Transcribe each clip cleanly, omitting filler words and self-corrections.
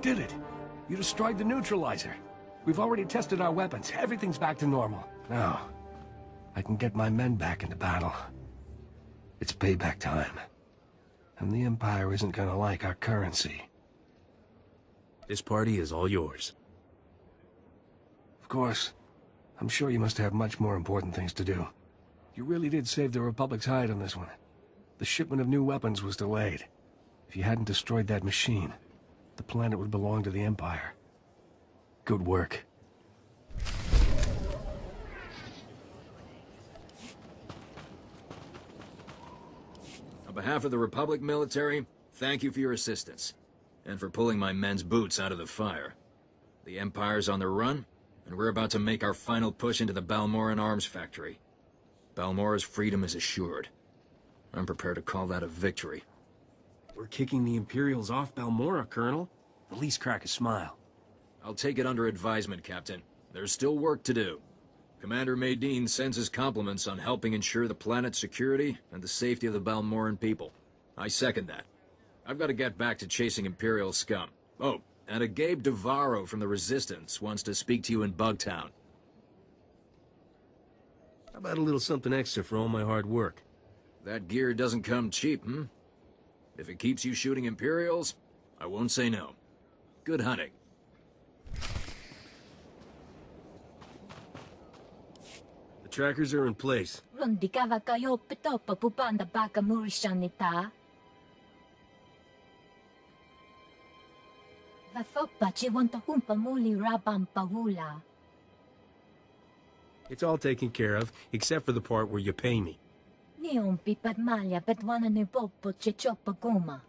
did it. You destroyed the neutralizer. We've already tested our weapons. Everything's back to normal. Now, I can get my men back into battle. It's payback time. And the Empire isn't gonna like our currency. This party is all yours. Of course. I'm sure you must have much more important things to do. You really did save the Republic's hide on this one. The shipment of new weapons was delayed. If you hadn't destroyed that machine, the planet would belong to the Empire. Good work. On behalf of the Republic military, thank you for your assistance, and for pulling my men's boots out of the fire. The Empire's on the run, and we're about to make our final push into the Balmoran arms factory. Balmora's freedom is assured. I'm prepared to call that a victory. We're kicking the Imperials off Balmora, Colonel. At least crack a smile. I'll take it under advisement, Captain. There's still work to do. Commander Maydeen sends his compliments on helping ensure the planet's security and the safety of the Balmoran people. I second that. I've got to get back to chasing Imperial scum. Oh, and a Gabe Devaro from the Resistance wants to speak to you in Bugtown. How about a little something extra for all my hard work? That gear doesn't come cheap, If it keeps you shooting Imperials, I won't say no. Good hunting. The trackers are in place. Rondikava kayo pito papupanda baka murishanita. Vafopa chiwanta humpa muli rabam pahula. It's all taken care of, except for the part where you pay me. Niyon pipat malya petwana ni popo chichopa guma.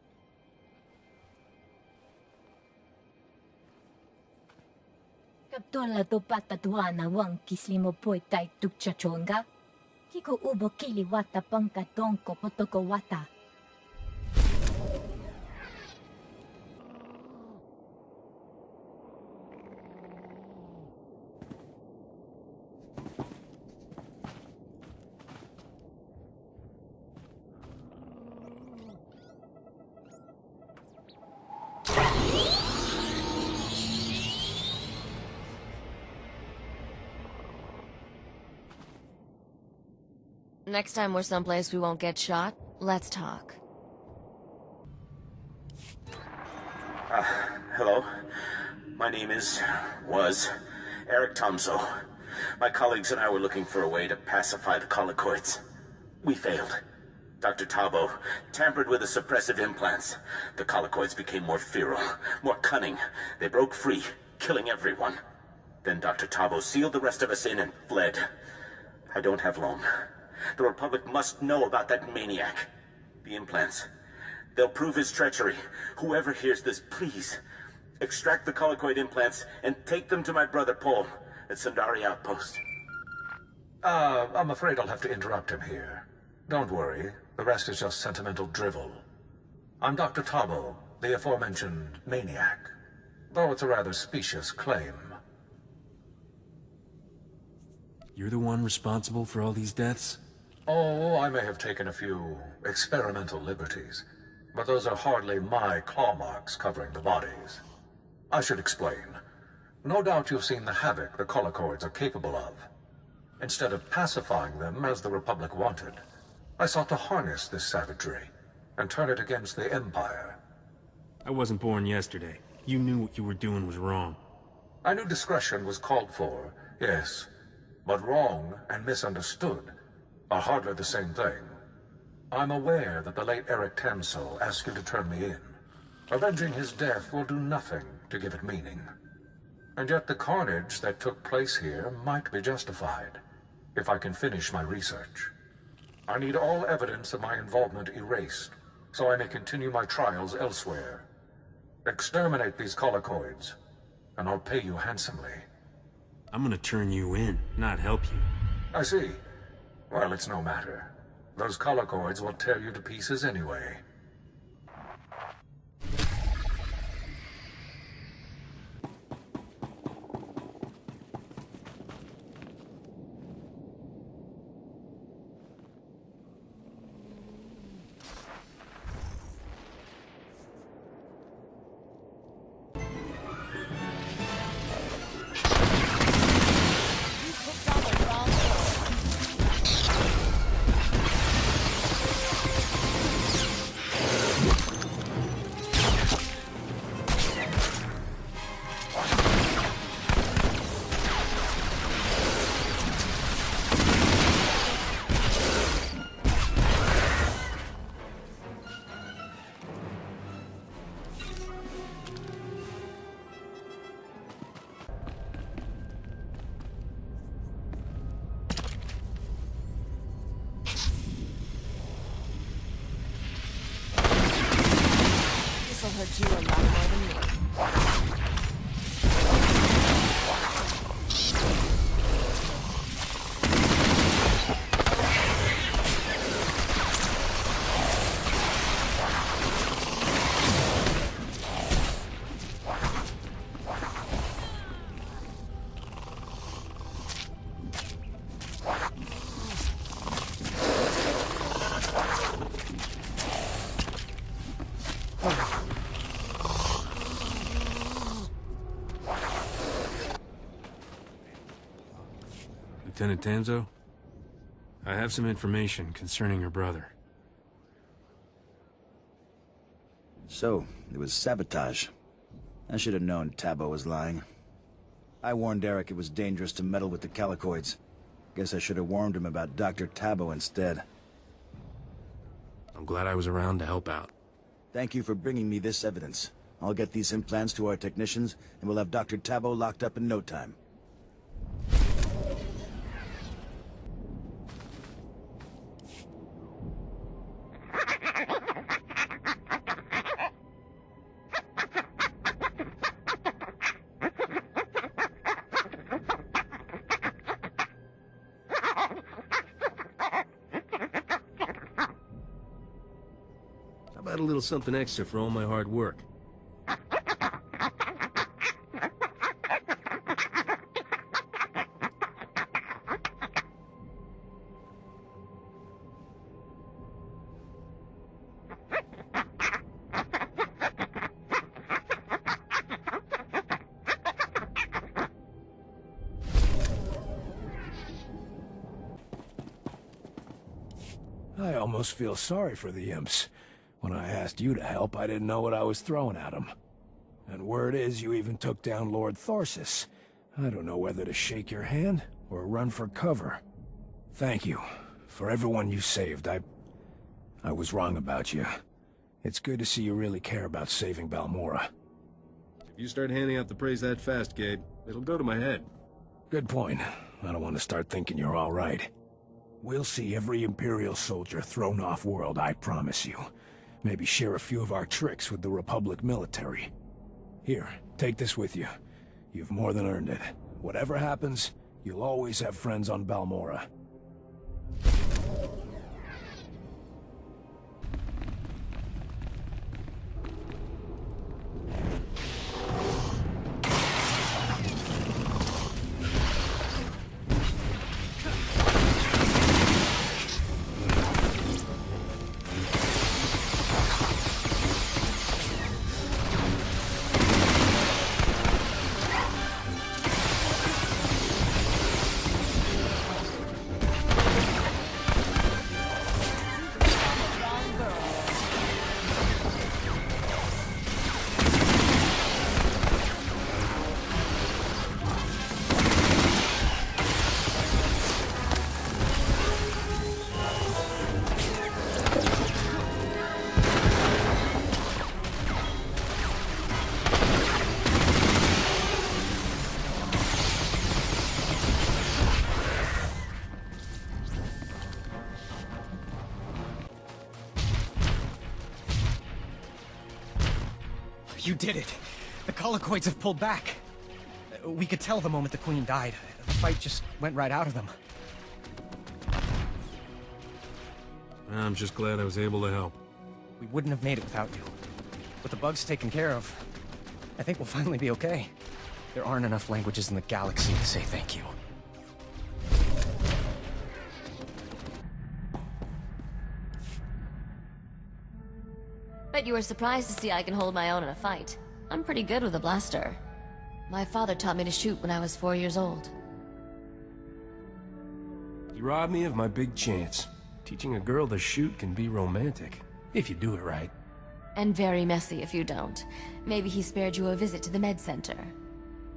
Kaptola to patatuana wang kislimo poy tay tukchachonga. Kiko ubo kili wata pangka tonko potoko wata. Next time we're someplace we won't get shot, let's talk. Hello. My name was Eric Tomso. My colleagues and I were looking for a way to pacify the collocoids. We failed. Dr. Tabo tampered with the suppressive implants. The collocoids became more feral, more cunning. They broke free, killing everyone. Then Dr. Tabo sealed the rest of us in and fled. I don't have long. The Republic must know about that maniac. The implants. They'll prove his treachery. Whoever hears this, please, extract the collocoid implants and take them to my brother Paul at Sundari Outpost. I'm afraid I'll have to interrupt him here. Don't worry, the rest is just sentimental drivel. I'm Dr. Tabo, the aforementioned maniac, though it's a rather specious claim. You're the one responsible for all these deaths? Oh, I may have taken a few experimental liberties, but those are hardly my claw marks covering the bodies. I should explain. No doubt you've seen the havoc the collocoids are capable of. Instead of pacifying them as the Republic wanted, I sought to harness this savagery and turn it against the Empire. I wasn't born yesterday. You knew what you were doing was wrong. I knew discretion was called for, yes, but wrong and misunderstood are hardly the same thing. I'm aware that the late Eric Tamso asked you to turn me in. Avenging his death will do nothing to give it meaning. And yet the carnage that took place here might be justified, if I can finish my research. I need all evidence of my involvement erased, so I may continue my trials elsewhere. Exterminate these collocoids, and I'll pay you handsomely. I'm gonna turn you in, not help you. I see. Well, it's no matter. Those collocoids will tear you to pieces anyway. Lieutenant Tamzo? I have some information concerning your brother. So, it was sabotage. I should have known Tabo was lying. I warned Eric it was dangerous to meddle with the Calicoids. Guess I should have warned him about Dr. Tabo instead. I'm glad I was around to help out. Thank you for bringing me this evidence. I'll get these implants to our technicians, and we'll have Dr. Tabo locked up in no time. How about a little something extra for all my hard work? I almost feel sorry for the imps. When I asked you to help, I didn't know what I was throwing at them. And word is you even took down Lord Thorsis. I don't know whether to shake your hand or run for cover. Thank you. For everyone you saved, I was wrong about you. It's good to see you really care about saving Balmora. If you start handing out the praise that fast, Gabe, it'll go to my head. Good point. I don't want to start thinking you're all right. We'll see every Imperial soldier thrown off-world, I promise you. Maybe share a few of our tricks with the Republic military. Here, take this with you. You've more than earned it. Whatever happens, you'll always have friends on Balmora. You did it! The Colicoids have pulled back! We could tell the moment the Queen died. The fight just went right out of them. I'm just glad I was able to help. We wouldn't have made it without you. With the bugs taken care of, I think we'll finally be okay. There aren't enough languages in the galaxy to say thank you. Bet you were surprised to see I can hold my own in a fight. I'm pretty good with a blaster. My father taught me to shoot when I was 4 years old. You robbed me of my big chance. Teaching a girl to shoot can be romantic, if you do it right. And very messy if you don't. Maybe he spared you a visit to the med center.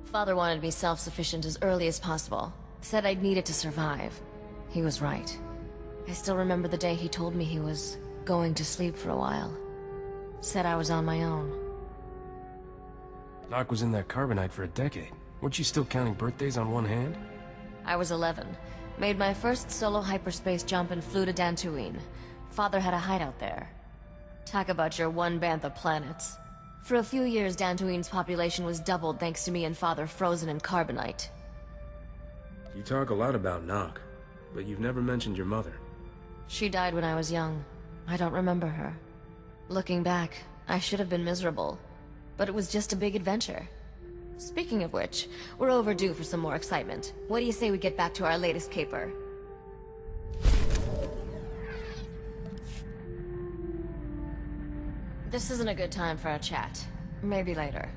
Father wanted me self-sufficient as early as possible. Said I'd need it to survive. He was right. I still remember the day he told me he was going to sleep for a while. Said I was on my own. Nock was in that carbonite for a decade. Weren't you still counting birthdays on one hand? I was 11. Made my first solo hyperspace jump and flew to Dantooine. Father had a hideout there. Talk about your one bantha planets. For a few years, Dantooine's population was doubled thanks to me and Father frozen in carbonite. You talk a lot about Nock, but you've never mentioned your mother. She died when I was young. I don't remember her. Looking back, I should have been miserable. But it was just a big adventure. Speaking of which, we're overdue for some more excitement. What do you say we get back to our latest caper? This isn't a good time for a chat. Maybe later.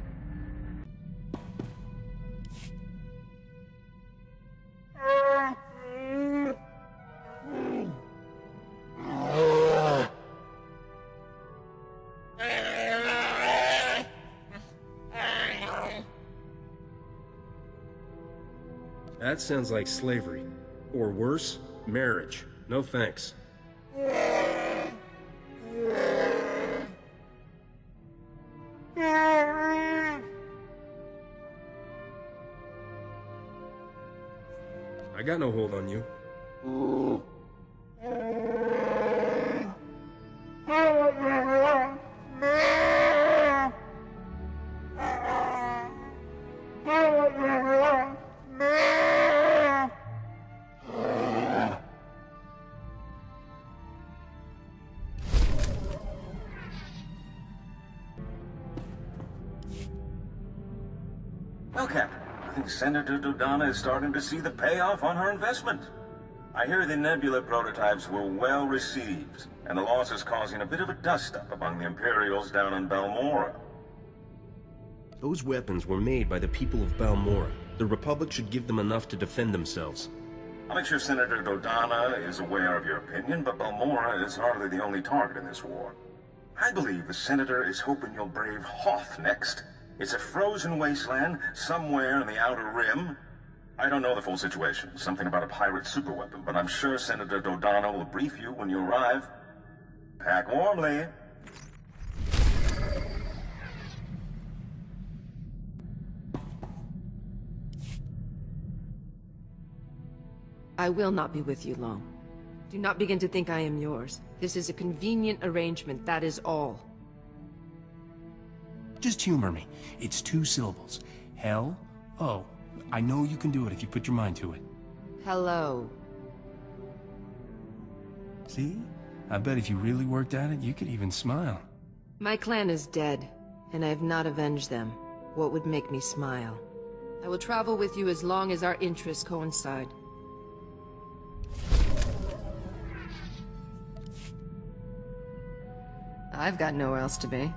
That sounds like slavery. Or worse, marriage. No thanks. I got no hold on you. Well, Captain, I think Senator Dodonna is starting to see the payoff on her investment. I hear the Nebula prototypes were well received, and the loss is causing a bit of a dust-up among the Imperials down in Balmora. Those weapons were made by the people of Balmora. The Republic should give them enough to defend themselves. I'll make sure Senator Dodonna is aware of your opinion, but Balmora is hardly the only target in this war. I believe the Senator is hoping you'll brave Hoth next. It's a frozen wasteland somewhere in the Outer Rim. I don't know the full situation, something about a pirate superweapon, but I'm sure Senator Dodonna will brief you when you arrive. Pack warmly. I will not be with you long. Do not begin to think I am yours. This is a convenient arrangement, that is all. Just humor me. It's 2 syllables. Hell-O. I know you can do it if you put your mind to it. Hello. See? I bet if you really worked at it, you could even smile. My clan is dead, and I have not avenged them. What would make me smile? I will travel with you as long as our interests coincide. I've got nowhere else to be.